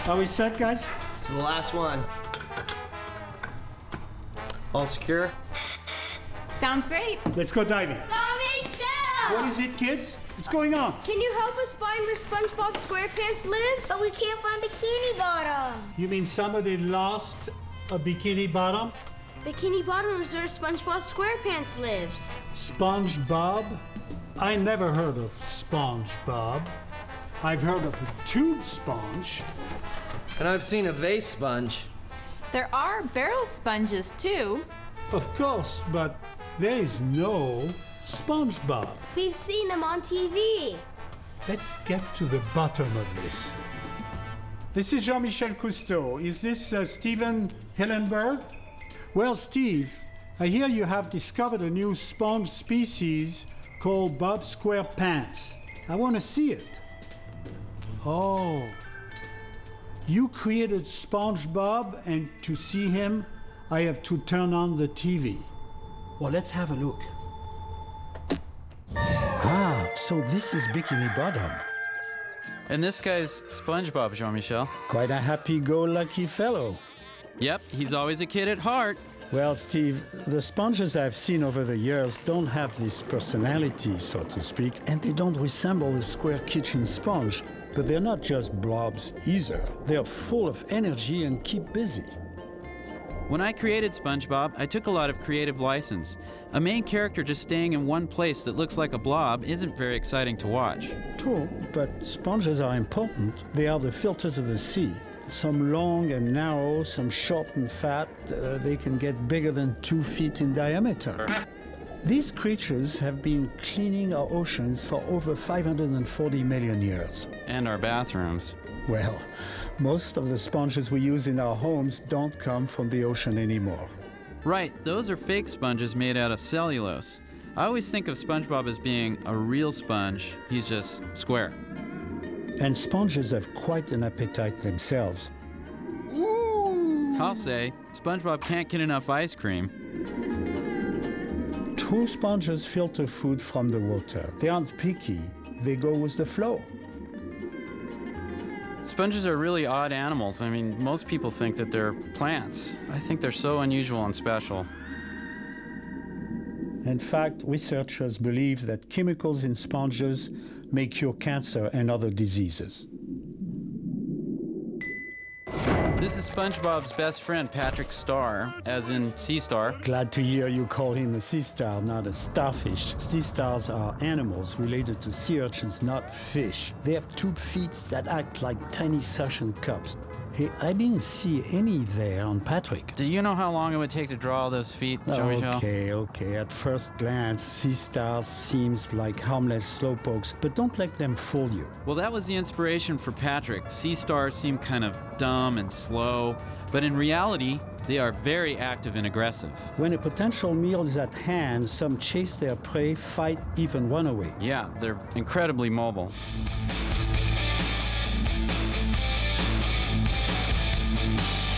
Are we set, guys? To the last one. All secure? Sounds great. Let's go diving. Jean-Michel! What is it, kids? What's going on? Can you help us find where Spongebob Squarepants lives? But we can't find Bikini Bottom. You mean somebody lost a Bikini Bottom? Bikini Bottom is where SpongeBob SquarePants lives. SpongeBob? I never heard of SpongeBob. I've heard of a tube sponge. And I've seen a vase sponge. There are barrel sponges too. Of course, but there is no SpongeBob. We've seen him on TV. Let's get to the bottom of this. This is Jean-Michel Cousteau. Is this Steven Hillenberg? Well, Steve, I hear you have discovered a new sponge species called Bob Squarepants. I want to see it. Oh. You created SpongeBob, and to see him, I have to turn on the TV. Well, let's have a look. Ah, so this is Bikini Bottom. And this guy's SpongeBob, Jean-Michel. Quite a happy-go-lucky fellow. Yep, he's always a kid at heart. Well, Steve, the sponges I've seen over the years don't have this personality, so to speak, and they don't resemble a square kitchen sponge. But they're not just blobs either. They're full of energy and keep busy. When I created SpongeBob, I took a lot of creative license. A main character just staying in one place that looks like a blob isn't very exciting to watch. True, but sponges are important. They are the filters of the sea. Some long and narrow, some short and fat. They can get bigger than 2 feet in diameter. These creatures have been cleaning our oceans for over 540 million years. And our bathrooms. Well, most of the sponges we use in our homes don't come from the ocean anymore. Right, those are fake sponges made out of cellulose. I always think of SpongeBob as being a real sponge. He's just square. And sponges have quite an appetite themselves. I'll say, SpongeBob can't get enough ice cream. True sponges filter food from the water. They aren't picky. They go with the flow. Sponges are really odd animals. I mean, most people think that they're plants. I think they're so unusual and special. In fact, researchers believe that chemicals in sponges may cure cancer and other diseases. This is SpongeBob's best friend, Patrick Star, as in Sea Star. Glad to hear you call him a sea star, not a starfish. Sea stars are animals related to sea urchins, not fish. They have tube feet that act like tiny suction cups. Hey, I didn't see any there on Patrick. Do you know how long it would take to draw all those feet, Jean-Michel? Okay. At first glance, sea stars seems like harmless slowpokes, but don't let them fool you. Well, that was the inspiration for Patrick. Sea stars seem kind of dumb and slow, but in reality, they are very active and aggressive. When a potential meal is at hand, some chase their prey, fight, even run away. Yeah, they're incredibly mobile.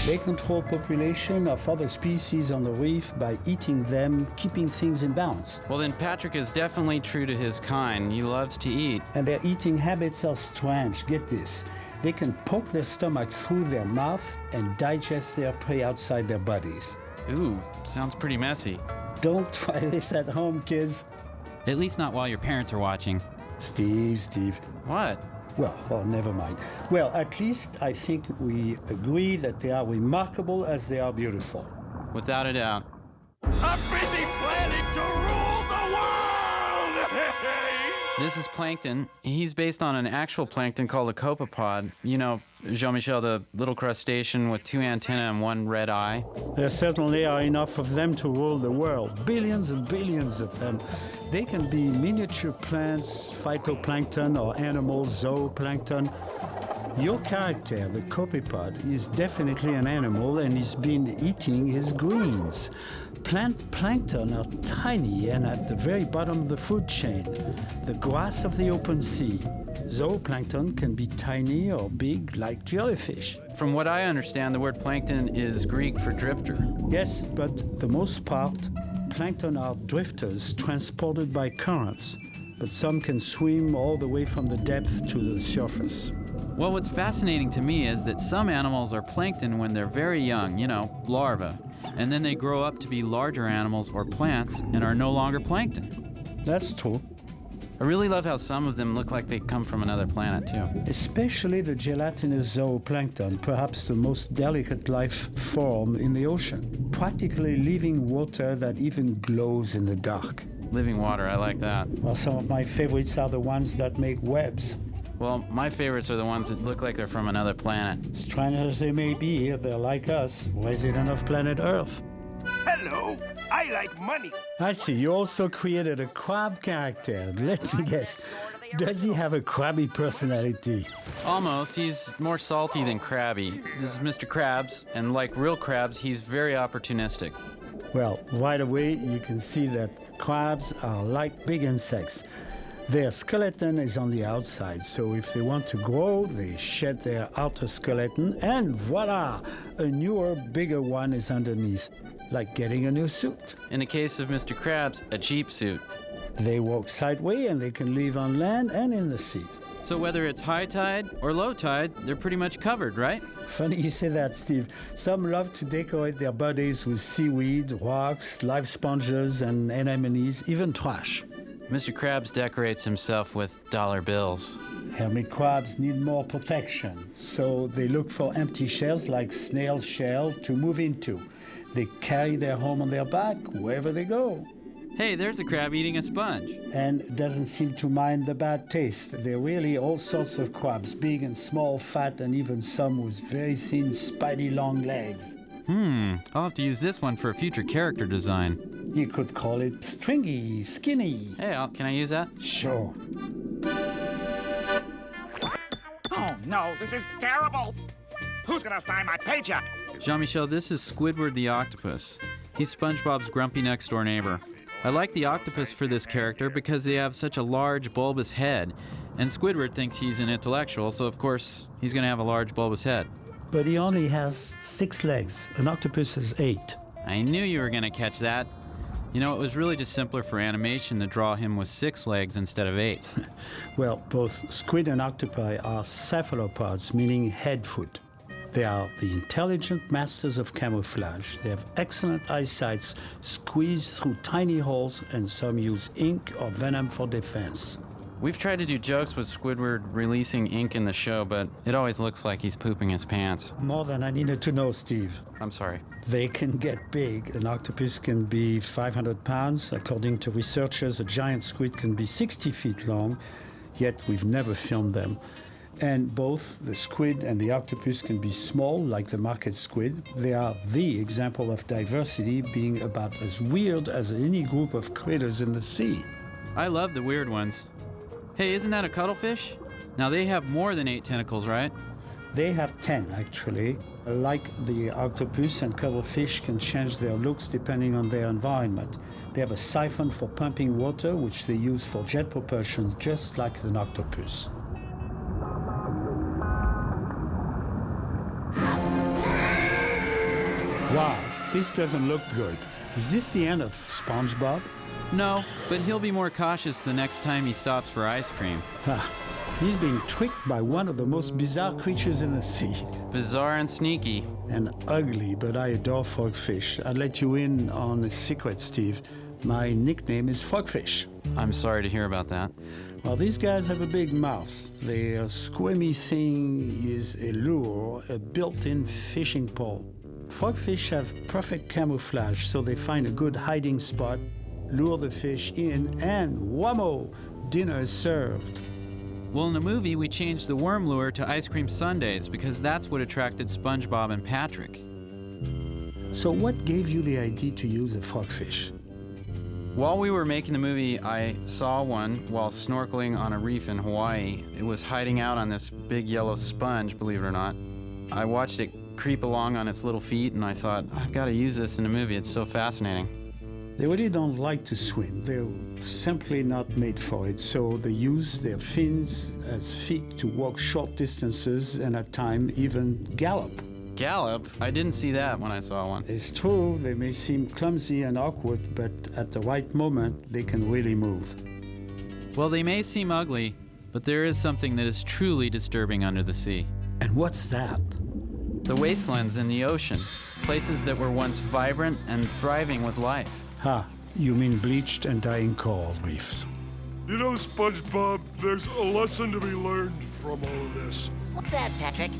They control population of other species on the reef by eating them, keeping things in balance. Well, then Patrick is definitely true to his kind. He loves to eat. And their eating habits are strange. Get this. They can poke their stomach through their mouth and digest their prey outside their bodies. Ooh, sounds pretty messy. Don't try this at home, kids. At least not while your parents are watching. Steve. What? Well, never mind. Well, at least I think we agree that they are remarkable as they are beautiful. Without a doubt. I'm busy planning to rule the world! This is Plankton. He's based on an actual plankton called a copepod. You know, Jean-Michel, the little crustacean with 2 antennae and 1 red eye. There certainly are enough of them to rule the world. Billions and billions of them. They can be miniature plants, phytoplankton, or animals, zooplankton. Your character, the copepod, is definitely an animal and he's been eating his greens. Plant plankton are tiny and at the very bottom of the food chain, the grass of the open sea. Zooplankton can be tiny or big, like jellyfish. From what I understand, the word plankton is Greek for drifter. Yes, but the most part, plankton are drifters transported by currents, but some can swim all the way from the depth to the surface. Well, what's fascinating to me is that some animals are plankton when they're very young, larvae, and then they grow up to be larger animals or plants and are no longer plankton. That's true. I really love how some of them look like they come from another planet, too. Especially the gelatinous zooplankton, perhaps the most delicate life form in the ocean, practically living water that even glows in the dark. Living water, I like that. Well, some of my favorites are the ones that make webs. Well, my favorites are the ones that look like they're from another planet. Strange as they may be, they're like us, resident of planet Earth. Hello, I like money. I see, you also created a crab character. Let me guess, does he have a crabby personality? Almost. He's more salty than crabby. This is Mr. Krabs, and like real crabs, he's very opportunistic. Well, right away, you can see that crabs are like big insects. Their skeleton is on the outside, so if they want to grow, they shed their outer skeleton, and voila, a newer, bigger one is underneath, like getting a new suit. In the case of Mr. Krabs, a cheap suit. They walk sideways, and they can live on land and in the sea. So whether it's high tide or low tide, they're pretty much covered, right? Funny you say that, Steve. Some love to decorate their bodies with seaweed, rocks, live sponges, and anemones, even trash. Mr. Krabs decorates himself with dollar bills. Hermit crabs need more protection, so they look for empty shells like snail shell to move into. They carry their home on their back wherever they go. Hey, there's a crab eating a sponge. And doesn't seem to mind the bad taste. There are really all sorts of crabs, big and small, fat, and even some with very thin, spiny, long legs. I'll have to use this one for a future character design. You could call it stringy, skinny. Hey, can I use that? Sure. Oh no, this is terrible. Who's gonna sign my paycheck? Jean-Michel, this is Squidward the octopus. He's SpongeBob's grumpy next-door neighbor. I like the octopus for this character because they have such a large, bulbous head, and Squidward thinks he's an intellectual, so of course he's going to have a large, bulbous head. But he only has 6 legs. An octopus has 8. I knew you were going to catch that. You know, it was really just simpler for animation to draw him with 6 legs instead of 8. Well, both squid and octopi are cephalopods, meaning head-foot. They are the intelligent masters of camouflage. They have excellent eyesight, squeeze through tiny holes, and some use ink or venom for defense. We've tried to do jokes with Squidward releasing ink in the show, but it always looks like he's pooping his pants. More than I needed to know, Steve. I'm sorry. They can get big. An octopus can be 500 pounds. According to researchers, a giant squid can be 60 feet long, yet we've never filmed them. And both the squid and the octopus can be small, like the market squid. They are the example of diversity, being about as weird as any group of critters in the sea. I love the weird ones. Hey, isn't that a cuttlefish? Now they have more than 8 tentacles, right? They have 10, actually. Like the octopus, and cuttlefish can change their looks depending on their environment. They have a siphon for pumping water, which they use for jet propulsion, just like an octopus. Wow, this doesn't look good. Is this the end of SpongeBob? No, but he'll be more cautious the next time he stops for ice cream. He's being tricked by one of the most bizarre creatures in the sea. Bizarre and sneaky. And ugly, but I adore frogfish. I'd let you in on a secret, Steve. My nickname is Frogfish. I'm sorry to hear about that. Well, these guys have a big mouth. Their squirmy thing is a lure, a built-in fishing pole. Frogfish have perfect camouflage, so they find a good hiding spot, lure the fish in, and whammo, dinner is served. Well, in the movie, we changed the worm lure to ice cream sundaes because that's what attracted SpongeBob and Patrick. So what gave you the idea to use a frogfish? While we were making the movie, I saw one while snorkeling on a reef in Hawaii. It was hiding out on this big yellow sponge, believe it or not. I watched it creep along on its little feet, and I thought, I've got to use this in a movie. It's so fascinating. They really don't like to swim. They're simply not made for it, so they use their fins as feet to walk short distances and at times even gallop. Gallop? I didn't see that when I saw one. It's true, they may seem clumsy and awkward, but at the right moment, they can really move. Well, they may seem ugly, But there is something that is truly disturbing under the sea. And what's that? The wastelands in the ocean, places that were once vibrant and thriving with life. You mean bleached and dying coral reefs. You know, SpongeBob, there's a lesson to be learned from all of this. What's that, Patrick?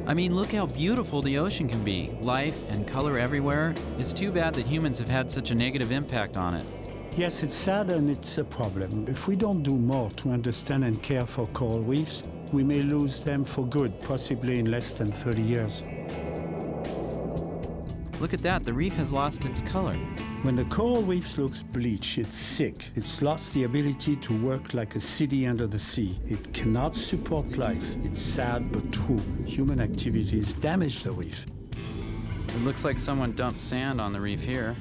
I mean, look how beautiful the ocean can be. Life and color everywhere. It's too bad that humans have had such a negative impact on it. Yes, it's sad and it's a problem. If we don't do more to understand and care for coral reefs, we may lose them for good, possibly in less than 30 years. Look at that, the reef has lost its color. When the coral reef looks bleached, it's sick. It's lost the ability to work like a city under the sea. It cannot support life. It's sad but true. Human activities damage the reef. It looks like someone dumped sand on the reef here.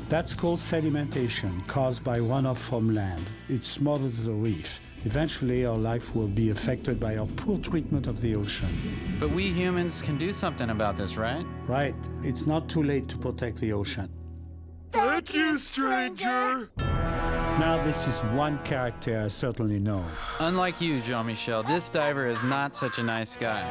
That's called sedimentation, caused by runoff from land. It smothers the reef. Eventually, our life will be affected by our poor treatment of the ocean. But we humans can do something about this, right? Right. It's not too late to protect the ocean. Thank you, stranger! Now, this is one character I certainly know. Unlike you, Jean-Michel, this diver is not such a nice guy.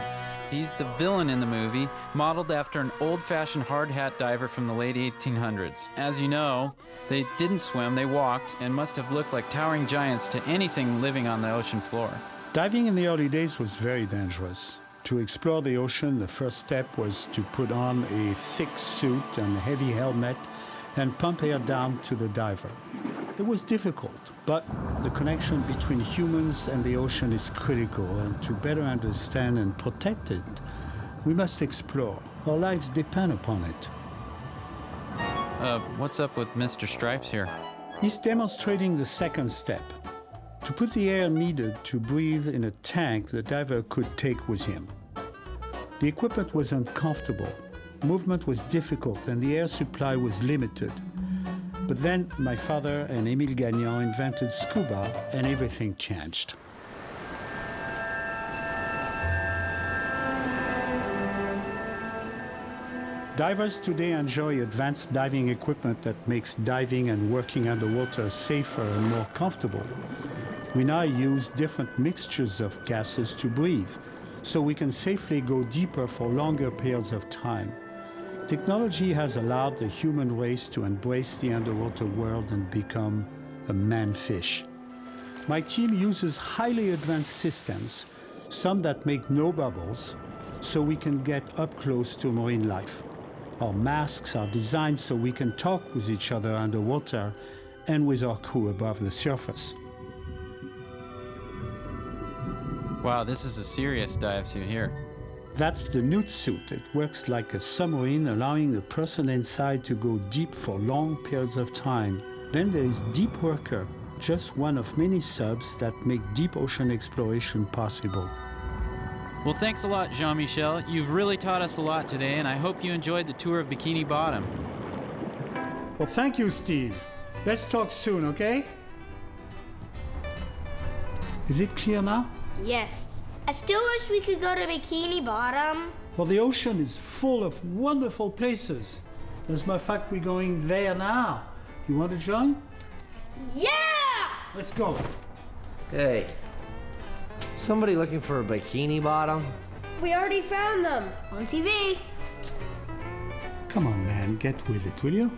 He's the villain in the movie, modeled after an old-fashioned hard-hat diver from the late 1800s. As you know, they didn't swim, they walked, and must have looked like towering giants to anything living on the ocean floor. Diving in the early days was very dangerous. To explore the ocean, the first step was to put on a thick suit and a heavy helmet and pump air down to the diver. It was difficult, but the connection between humans and the ocean is critical, and to better understand and protect it, we must explore. Our lives depend upon it. What's up with Mr. Stripes here? He's demonstrating the second step. To put the air needed to breathe in a tank the diver could take with him. The equipment was uncomfortable. Movement was difficult and the air supply was limited. But then my father and Émile Gagnon invented scuba and everything changed. Divers today enjoy advanced diving equipment that makes diving and working underwater safer and more comfortable. We now use different mixtures of gases to breathe, so we can safely go deeper for longer periods of time. Technology has allowed the human race to embrace the underwater world and become a man-fish. My team uses highly advanced systems, some that make no bubbles, so we can get up close to marine life. Our masks are designed so we can talk with each other underwater and with our crew above the surface. Wow, this is a serious dive suit here. That's the newt suit. It works like a submarine, allowing the person inside to go deep for long periods of time. Then there is Deep Worker, just one of many subs that make deep ocean exploration possible. Well, thanks a lot, Jean-Michel. You've really taught us a lot today, and I hope you enjoyed the tour of Bikini Bottom. Well, thank you, Steve. Let's talk soon, okay? Is it clear now? Yes. I still wish we could go to Bikini Bottom. Well, the ocean is full of wonderful places. As a matter of fact, we're going there now. You want to join? Yeah! Let's go. Hey, somebody looking for a Bikini Bottom? We already found them on TV. Come on, man, get with it, will you?